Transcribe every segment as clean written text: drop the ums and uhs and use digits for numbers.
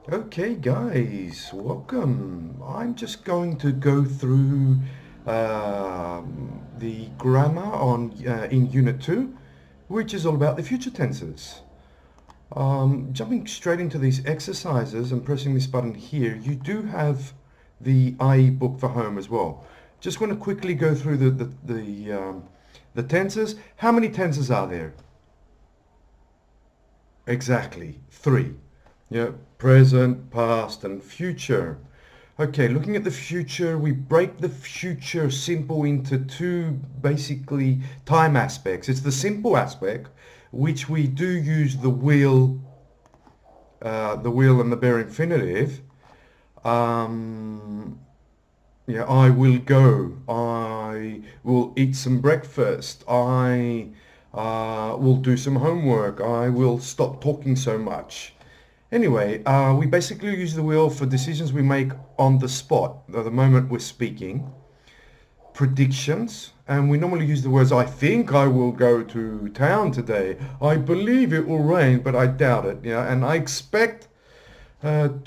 Okay, guys, welcome. I'm just going to go through the grammar on in Unit 2, which is all about the future tenses. Jumping straight into these exercises and pressing this button here, you do have the IE book for home as well. Just want to quickly go through the tenses. How many tenses are there? Exactly, 3. Yeah, present, past, and future. Okay, looking at the future, we break the future simple into two basically time aspects. It's the simple aspect, which we do use the will and the bare infinitive. Yeah, I will go. I will eat some breakfast. I will do some homework. I will stop talking so much. Anyway, we basically use the will for decisions we make on the spot, at the moment we're speaking, predictions, and we normally use the words, I think I will go to town today. I believe it will rain, but I doubt it. Yeah, and I expect that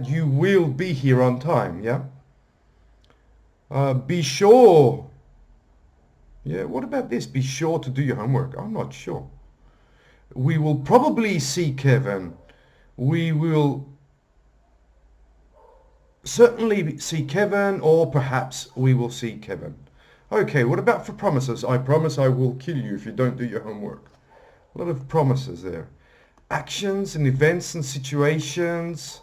you will be here on time. Yeah. Be sure. Yeah. What about this? Be sure to do your homework. I'm not sure. We will probably see Kevin. We will certainly see Kevin, or perhaps we will see Kevin. Okay, what about for promises? I promise I will kill you if you don't do your homework. A lot of promises there. Actions and events and situations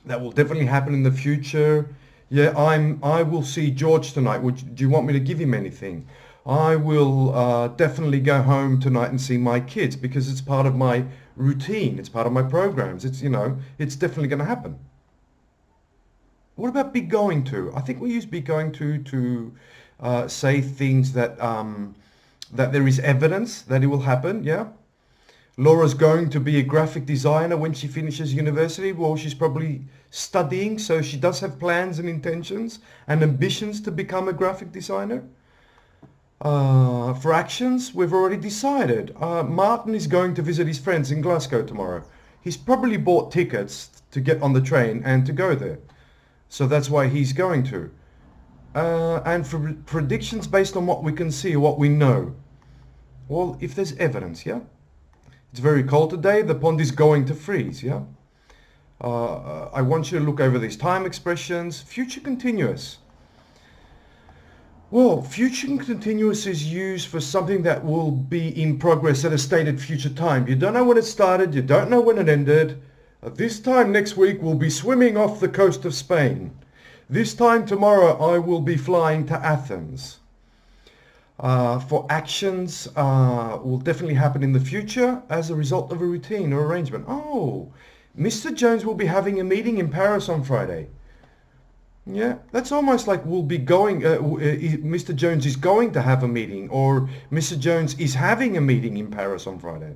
that will definitely happen in the future. Yeah, I will see George tonight. Do you want me to give him anything? I will definitely go home tonight and see my kids because it's part of my routine. It's part of my programs. It's definitely going to happen. What about be going to? I think we use be going to say things that that there is evidence that it will happen. Yeah. Laura's going to be a graphic designer when she finishes university. Well, she's probably studying, so she does have plans and intentions and ambitions to become a graphic designer. For actions, we've already decided. Martin is going to visit his friends in Glasgow tomorrow. He's probably bought tickets to get on the train and to go there. So that's why he's going to. And for predictions based on what we can see or what we know. Well, if there's evidence, yeah? It's very cold today. The pond is going to freeze, yeah? I want you to look over these time expressions. Future continuous. Well, future continuous is used for something that will be in progress at a stated future time. You don't know when it started, you don't know when it ended. This time next week we'll be swimming off the coast of Spain. This time tomorrow I will be flying to Athens. For actions will definitely happen in the future as a result of a routine or arrangement. Oh, Mr. Jones will be having a meeting in Paris on Friday. Yeah, that's almost like we'll be going, Mr. Jones is going to have a meeting, or Mr. Jones is having a meeting in Paris on Friday.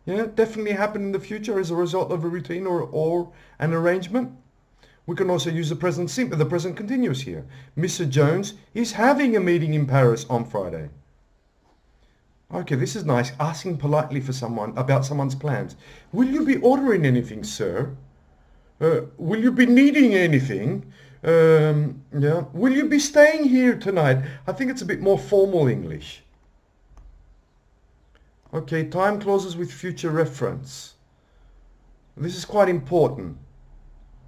Yeah, definitely happen in the future as a result of a routine or an arrangement. We can also use the present continuous here. Mr. Jones is having a meeting in Paris on Friday. Okay, this is nice. Asking politely for someone about someone's plans. Will you be ordering anything, sir? Will you be needing anything? Yeah. Will you be staying here tonight? I think it's a bit more formal English. Okay, time clauses with future reference. This is quite important.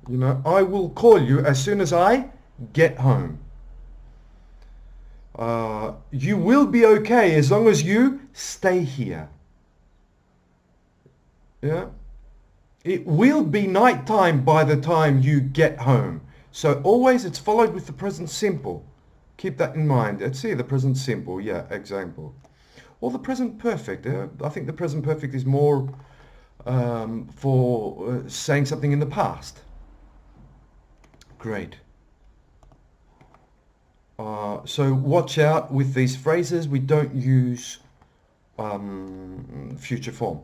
I will call you as soon as I get home. You will be okay as long as you stay here. Yeah. It will be night time by the time you get home. So always it's followed with the present simple. Keep that in mind. Let's see the present simple. Yeah, example. Or the present perfect. I think the present perfect is more for saying something in the past. Great. So watch out with these phrases. We don't use future form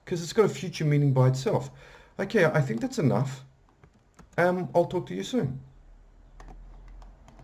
because it's got a future meaning by itself. Okay, I think that's enough. I'll talk to you soon.